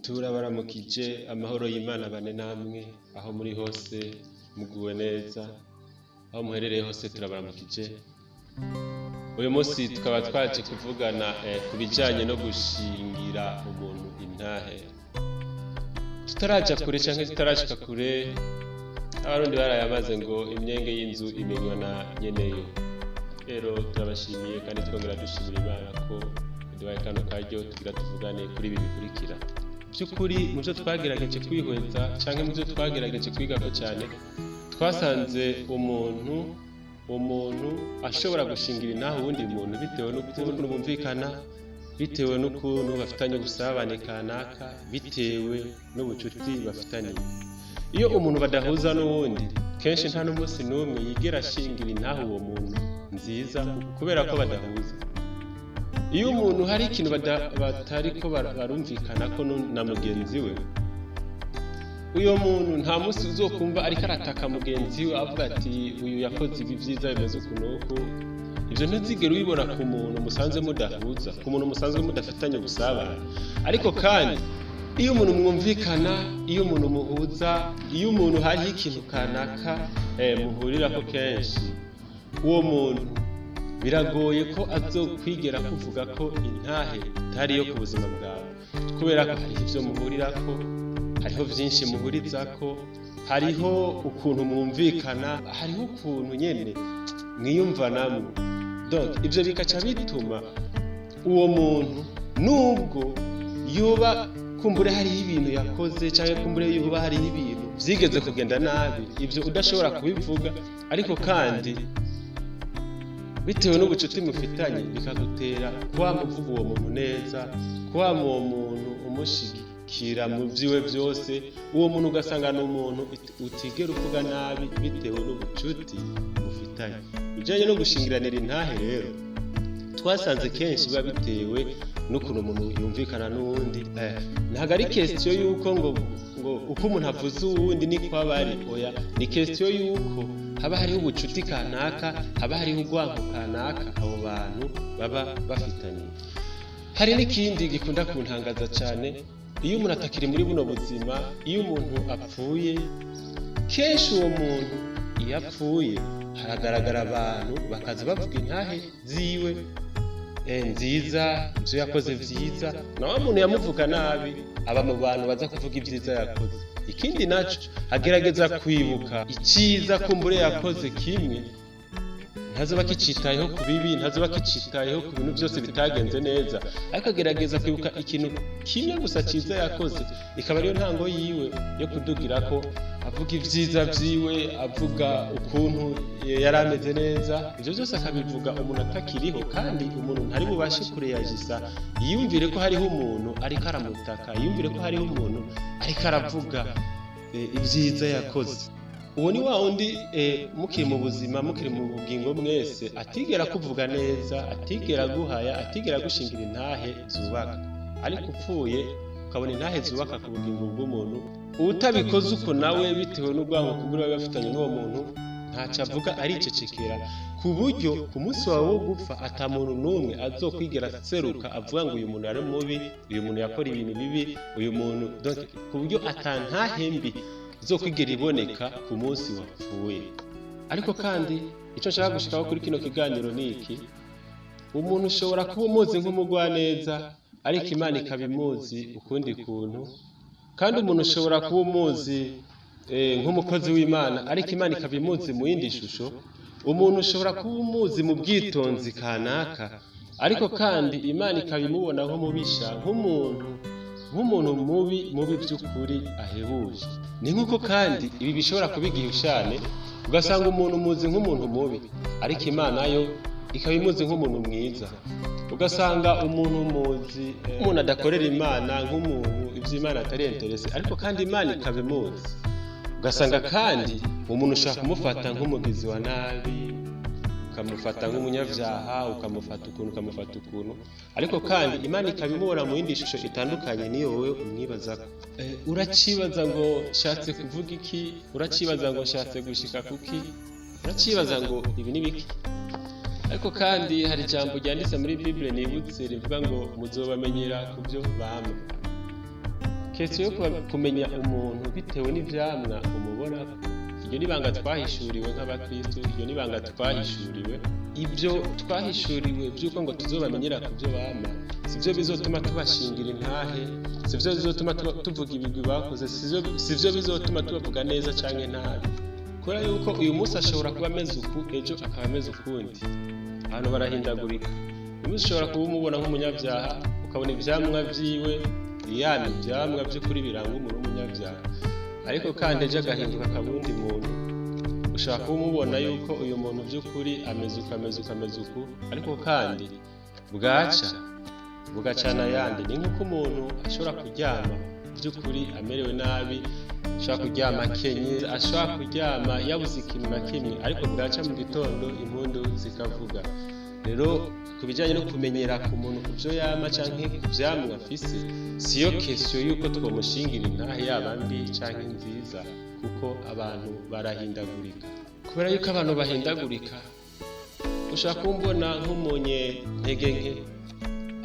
Turabaramukije amahoro y'Imana bane namwe aho muri hose muguwe neza aho muherereye hose turabaramukije. Uyu munsi tukaba twaje kuvugana ku bijyanye no gushingira umuntu intahe. Tutaraja kure cyangwa tutarashika kure, abarundi barayamaze ngo imyenge y'inzu imenywa na nyeneyo. Rero turabashimiye kandi twongera dushimira Imana ko duhaye kano karyo tugira tuvugane kuri ibi bikurikira. By'ukuri mu byo twagerageje kwihweza cyangwa mu byo twagerageje kwigako cyane, twasanze umuntu ashobora gushingira intahe uwundi muntu bitewe n'ukuntu bumvikana, bitewe n'ukuntu bafitanye ubusabane kanaka, bitewe n'ubucuti bafitanye. Iyo umuntu badahuza n'uwundi, kenshi nta n'umunsi n'umwe yigera ashingira intahe uwo muntu nziza kubera ko badahuza. Iyo umuntu hari ikintu batariko barumvikana ko na mugenzi we, uyo muntu nta munsi uzokumva ariko arataka mugenzi we avuga ati uyu yakoze ibi byiza bimeze ukuntu. Ibyo ntuzigere ubibona ku muntu musanzwe mudahuza, ku muntu musanzwe mudafitanye ubusabane. Ariko kandi iyo umuntu mwumvikana, iyo umuntu muhuza, iyo umuntu hariho ikintu kanaka muhurirako kenshi, uwo muntu biragoye ko azokwigera kuvuga ko intahe itari yo ku buzima bwawe, kubera ko hariho ibyo muhurirako, hariho byinshi muhurizako, hariho ukuntu mwumvikana, hariho ukuntu nyene mwiyumvanamo. Donc ibyo bikaca bituma uwo muntu nubwo yoba kumbure hariho ibintu yakoze cyangwa kumbure yoba hariho ibintu byigeze kugenda nabi, ibyo udashobora kubivuga, ariko kandi bitewe n'ubucuti mufitanye bikagutera kwamuvuga uwo muntu neza, kwama uwo muntu umushigikira mu byiwe byose. Uwo muntu ugasanga ni umuntu utigera uvuga nabi bitewe n'ubucuti mufitanye. Bijyanye no gushingiranira intahe rero, twasanze kenshi biba bitewe n'ukuntu umuntu yumvikana n'uwundi. Ntabwo ari question y'uko ngo uko umuntu avuze uwundi niko aba ari, oya, ni question y'uko haba hariho ubucuti kanaka, haba hariho urwango kanaka abo bantu baba bafitanye. Hari n'ikindi gikunda kuntangaza cyane, iyo umuntu atakiri muri buno buzima, iyo umuntu apfuye, kenshi uwo muntu iyo apfuye haragaragara abantu bakaza bavuga intahe ziwe nziza, ibyo yakoze byiza, nawe umuntu yamuvuga nabi aba mu bantu baza kuvuga ibyiza yakoze. Ikindi naco agerageza kwibuka icyiza kumbure yakoze kimwe, ntazoba kicitayeho ku bibi, ntazoba kicitayeho ku bintu byose bitagenze neza, ariko agerageza kwibuka ikintu kimwe gusa cyiza yakoze, ikaba ariyo ntango yiwe yo kudugira ko avuga ibyiza byiwe, avuga ukuntu yari ameze neza. Ibyo byose akabivuga umuntu atakiriho, kandi umuntu ntari bubashe kureyagisa, yiyumvire ko hariho umuntu ariko aramutaka, yiyumvire ko hariho umuntu ariko aravuga ibyiza yakoze. Uwo ni wa wundi mukiri mu buzima, mukiri mu bugingo mwese, atigera kuvuga neza, atigera guhaya, atigera gushingira intahe zubaka. Ariko upfuye ukabona intahe zubaka ku bugingo bw'umuntu, utabikoze uko nawe bitewe n'urwango kubura bafitanye n'uwo muntu, ntacyo avuga, aricecekera, ku buryo ku munsi wawe wo gupfa ata muntu n'umwe azokwigera aseruka avuga ngo uyu muntu ari mubi, uyu muntu yakora ibintu bibi, uyu muntu, ku buryo atantahe mbi zokwigera iboneka ku munsi wapfuye. Ariko kandi icyo nshaka gushikaho kuri kino kiganiro ni iki: umuntu ushobora kuba umuzi nk'umugwaneza ariko Imana ikabimuzi ukundi kuntu, kandi umuntu ushobora kuba umuzi nk'umukozi w'Imana ariko Imana ikabimuzi mu yindi shusho. Umuntu ushobora kuba umuzi mu bwitonzi kanaka, ariko kandi Imana ikabimubona nk'umubisha, nk'umuntu mubi by'ukuri ahebuje. Ni nk'uko kandi ibi bishobora kuba igihushane, ugasanga umuntu umuzi nk'umuntu mubi ariko Imana yo ikabimuzi nk'umuntu mwiza. Ugasanga umuntu adakorera Imana nk'umuntu iby'Imana atari interese, ariko kandi Imana ikabimuzi. Ugasanga kandi umuntu ushaka kumufata nk'umugizi wa nabi, ukamufata nk'umunyabyaha, ukamufata ukuntu, ariko kandi Imana ikabimubona mu yindi shusho itandukanye niyo wowe umwibazako. Uracibaza ngo nshatse kuvuga iki, uracibaza ngo nshatse gushika kuki, uracibaza ngo ibi ni biki. Ariko kandi hari ijambo ryanditse muri Bible nibutse rivuga ngo muzobamenyera ku byo bama. kese yo kumenya umuntu bitewe n'ivyamwa umubona. Iryo nibanga twahishuriwe nk'abakristo, iryo nibanga twahishuriwe. Ibyo twahishuriwe byuko ngo tuzobamenyera ku byo bama, sivyo bizotuma tubashingira intahe, sivyo bizotuma tuvuga ibigwi bakoze, sivyo bizotuma tubavuga neza canke nabi. Kubera yuko uyu munsi ashobora kuba ameze uku, ejo akaba ameze ukundi. Abantu barahindagurika. Uyu munsi ushobora kuba umubona nk'umunyabyaha, ukabona ivyamwa vyiwe, ivyamwa by'ukuri biranga umuntu w'umunyabyaha, ariko kandi ejo agahinduka akabundi muntu. Ushaka kumubona yuko uyu muntu by'ukuri ameze uku, ariko kandi bugacana yandi. Ni nk'uko umuntu ashobora kuryama by'ukuri amerewe nabi, ashobora kuryama akenye, ashobora kuryama yabuze ikintu na kimwe, ariko bwaca mu gitondo impundu zikavuga. Rero ku bijyanye no kumenyera ku muntu ku byo yama canke ku vyamwa afise, siyo question yuko twomushingira intahe yaba mbi canke nziza, kuko abantu barahindagurika. Kubera yuko abantu bahindagurika, ushaka kumbona nk'umunye ntege nke,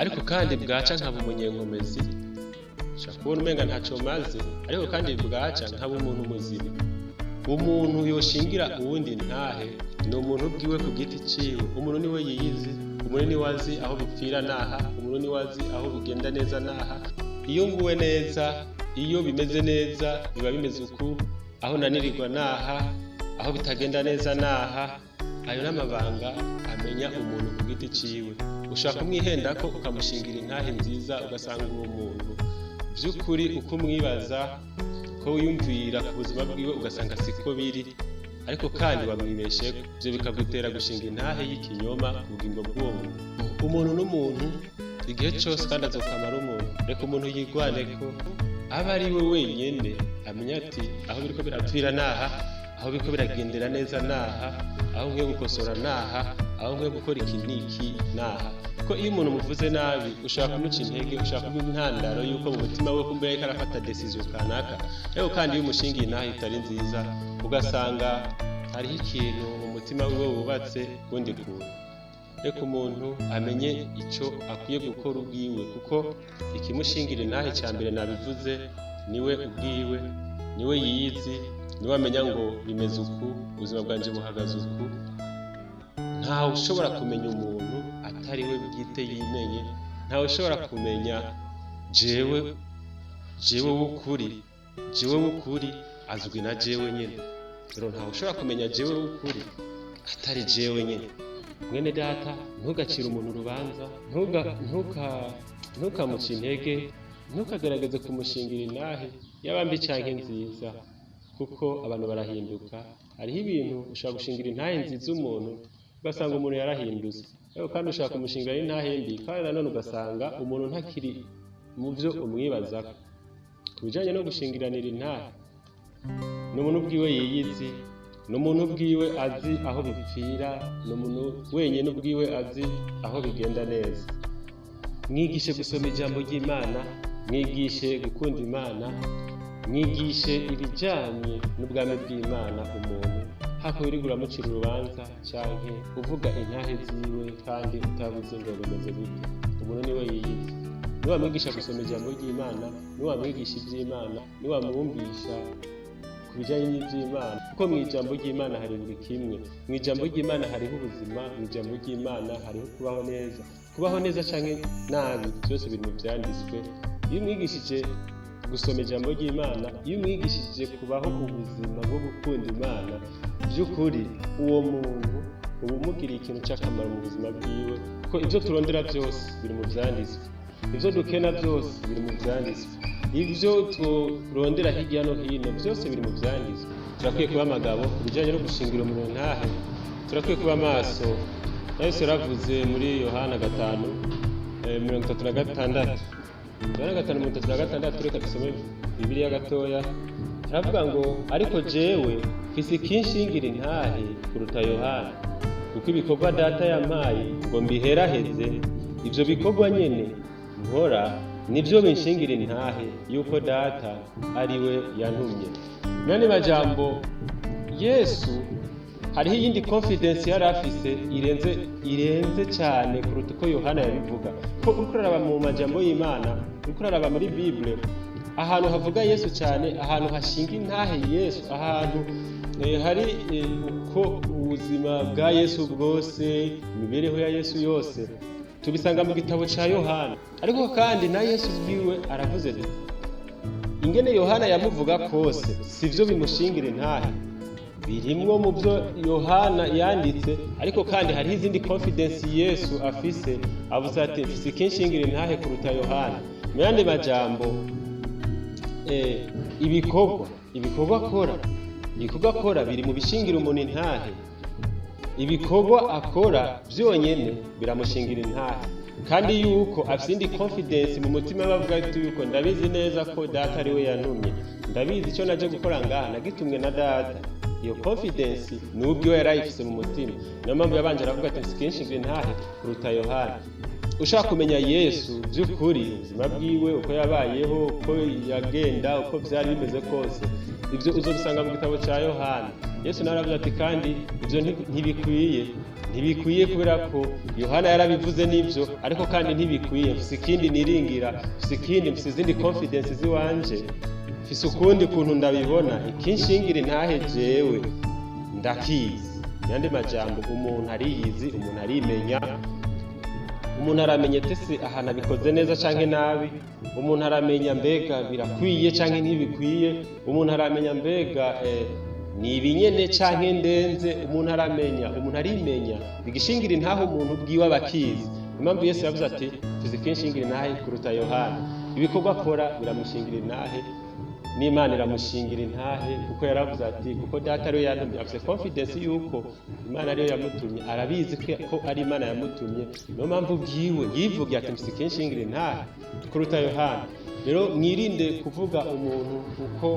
ariko kandi bwaca nkaba umunyenkomezi. Ushaka kubona umenga ntaco maze, ariko kandi bwaca nkaba umuntu muzima. Umuntu yoshingira uwundi ntahe ni umuntu ubwiwe ku giti ciwe. Umuntu niwe yiyizi, umuntu niwe azi aho bipfira naha, umuntu niwe azi aho bigenda neza naha. Iyo nguwe neza, iyo bimeze neza biba bimeze uku, aho nanirirwa naha, aho bitagenda neza naha. Ayo n'amabanga amenya umuntu ku giti ciwe. Ushaka kumwihendako ukamushingira intahe nziza, ugasanga uwo muntu by'ukuri uko umwibaza, ko wiyumvira ku buzima bwiwe ugasanga siko biri, ariko kandi wamwibesheko. Ibyo bikagutera gushinga intahe y'ikinyoma ku bugingo bw'uwo muntu. Umuntu n'umuntu igihe cyose kandi azokamara umuntu. Reka umuntu yigwaneko, aba ari we wenyene amenya ati aho biriko birapfira naha, aho biriko biragendera neza naha, aho nkwiye gukosora naha, aho nkwiye gukora iki n'iki naha. Ko iyo umuntu muvuze nabi ushaka kumuca intege, ushaka kuba intandaro yuko mu mutima we kumbe yariko arafata decision kanaka. Rero kandi iyo umushingiye intahe itari nziza, ugasanga hariho ikintu mu mutima wiwe wubatse kundi kuntu. Reka umuntu amenye ico akwiye gukora ubwiwe, kuko ikimushingira intahe cya mbere nabivuze niwe ubwiwe, niwe yiyizi, niwe amenya ngo bimeze uku, ubuzima bwanje buhagaze uku. Ntawe ushobora kumenya umuntu atari we bwite yimenye. Ntawe ushobora kumenya jewe w'ukuri azwi na jewe nyene. Rero ntawe ushobora kumenya jewe w'ukuri atari jewe nyene. Mwene data, ntugacire umuntu urubanza, ntukamuca intege, ntukagerageze kumushingira intahe yaba mbi canke nziza, kuko abantu barahinduka. Hariho ibintu ushobora gushingira intahe nziza umuntu ugasanga umuntu yarahindutse, ariko kandi ushaka kumushingira intahe mbi kandi nanone ugasanga umuntu ntakiri mu byo umwibazako. Kubijanye no gushingiranira intahe, ni umuntu ubwiwe yiyizi, ni umuntu ubwiwe azi aho bipfira, ni umuntu wenyine ubwiwe azi aho bigenda neza. Mwigishe gusoma ijambo ry'Imana, mwigishe gukunda Imana, mwigishe ibijyanye n'ubwami bw'Imana umuntu. Hako uriko uramucira urubanza canke uvuga intahe ziwe kandi utabuze ngo bimeze gute. Umuntu niwe yiyizi. Niwamwigisha gusoma ijambo ry'Imana, niwamwigisha iby'Imana, niwamwumvisha ku bijyanye n'iby'Imana, kuko mu ijambo ry'Imana hari buri kimwe. Mu ijambo ry'Imana hariho ubuzima, mu ijambo ry'Imana hariho kubaho neza. Kubaho neza canke nabi byose biri mu byanditswe. Iyo umwigishije gusoma ijambo ry'Imana, iyo umwigishije kubaho ubuzima bwo gukunda Imana, by'ukuri uwo muntu uba umugiriye ikintu cy'akamaro mu buzima bwiwe, kuko ibyo turondera byose biri mu byanditswe, ibyo dukena byose biri mu byanditswe, ibyo turondera hirya no hino byose biri mu byanditswe. Turakwiye kuba amagabo ku bijyanye no gushingira umuntu intahe, turakwiye kuba amaso. Yesu yaravuze muri Yohana 5:36, Yohana 5:36, reka dusome Bibiliya gatoya. Aravuga ngo ariko jewe mfise ikinshingira intahe kuruta Yohana, kuko ibikorwa data yampaye ngo mbiheraheze, ivyo bikorwa nyene nkora nivyo binshingira intahe yuko data ari we yantumye. Nani majambo Yesu hariho iyindi confidence yari afise irenze cyane kuruta uko Yohana yabivuga. Ko uriko uraraba mu majambo y'Imana, uriko uraraba muri Bible, ahantu havuga Yesu cyane, ahantu hashinga intahe Yesu, ahantu hari uko ubuzima bwa Yesu bwose, imibereho ya Yesu yose tubisanga mu gitabo cya Yohana. Ariko kandi na Yesu bwiwe aravuze ati ingene Yohana yamuvuga kose sivyo bimushingira intahe, birimwo mu byo Yohana yanditse, ariko kandi hari izindi confidence Yesu afise, avuze ati mfise kinshingira intahe kuruta Yohana. Mu yandi majambo ibikorwa akora biri mu bishingira umuntu intahe. Ibikorwa akora byonyene biramushingira intahe, kandi yuko afite indi confidence mu mutima bavuga ati yuko ndabizi neza ko data ari we yantumye, ndabizi icyo naje gukora ngaha nagitumwe na data. Iyo confidence nubwo yari ayifise mu mutima, niyo mpamvu yabanje aravuga ati sikinshingira intahe kuruta Yohana. Ushaka kumenya Yesu by'ukuri, ubuzima bwiwe uko yabayeho, uko yagenda, uko byari bimeze kose, ibyo uzobisanga mu gitabo cya Yohana. Yesu naravuze ati kandi ibyo ntibikwiye kubera ko Yohana yarabivuze n'ibyo, ariko kandi ntibikwiye. Mfise ikindi niringira, mfise izindi confidence ziwanje, mfise ukundi kuntu ndabibona, ikinshingira intahe jewe ndakizi. Yandi majambo, umuntu ariyizi, umuntu arimenya, umuntu aramenya tese ahantu abikoze neza canke nabi, umuntu aramenya mbega birakwiye canke ntibikwiye, umuntu aramenya mbega ni ibinyene canke ndenze, umuntu arimenya bigishingira intahe umuntu bwiwe abakizi. Impamvu Yesu yavuze ati tuzi kinshingira intahe kuruta Yohana. Ibikorwa akora biramushingira intahe, n'Imana iramushingira intahe, kuko yaravuze ati kuko data ariyo yantumye. Afite confidence yuko Imana ariyo yamutumye, arabizi ko ari Imana yamutumye, niyo mpamvu bwiwe yivugiye ati mfise kinshingira intahe kuruta Yohana. Rero mwirinde kuvuga umuntu uko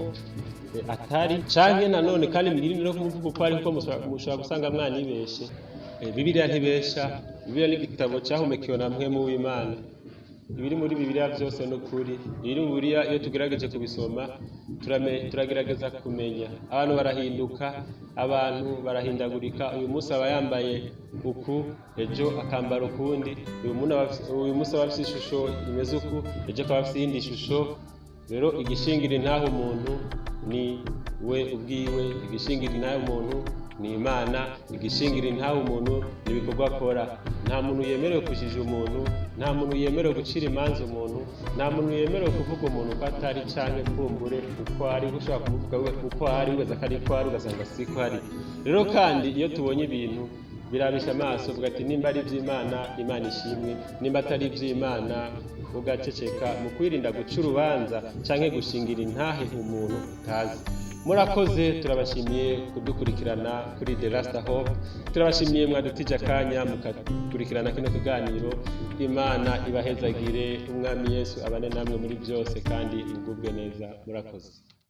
atari, canke nanone kandi mwirinde no kumuvuga uko ari, kuko mushobora gusanga mwanibeshe. Bibiliya ntibesha. Bibiliya ni igitabo cyahumekiwe na mpwemu w'Imana. Ibiri muri Bibiliya byose no kuri. Ibiri mu Bibiliya iyo tugerageje kubisoma turagerageza kumenya. Abantu barahinduka, abantu barahindagurika. Uyu munsi aba yambaye uku, ejo akambara ukundi. Uyu munsi aba afite ishusho imeze uku, ejo akaba afite iyindi shusho. Rero igishingira intahe umuntu ni we ubwiwe, igishingira intahe umuntu ni Imana, igishingira intahe umuntu ni ibikorwa akora. Nta muntu yemerewe kujija umuntu, nta muntu yemerewe gucira imanza umuntu, nta muntu yemerewe kuvuga umuntu ko atari canke kumbure uko ari. Ushobora kumuvuga uko ari wese akari ko ari, ugasanga siko ari. Rero kandi iyo tubonye ibintu birabisha amaso, uvuga ati nimba ari iby'Imana, Imana ishimwe, nimba atari iby'Imana ugaceceka, mu kwirinda guca urubanza canke gushingira intahe umuntu utazi. Murakoze, turabashimiye kudukurikirana kuri The Last Hope. Turabashimiye mwadutije akanya mukakurikirana kino kiganiro. Imana ibahezagire, umwami Yesu abane namwe muri byose kandi mugubwe neza. Murakoze.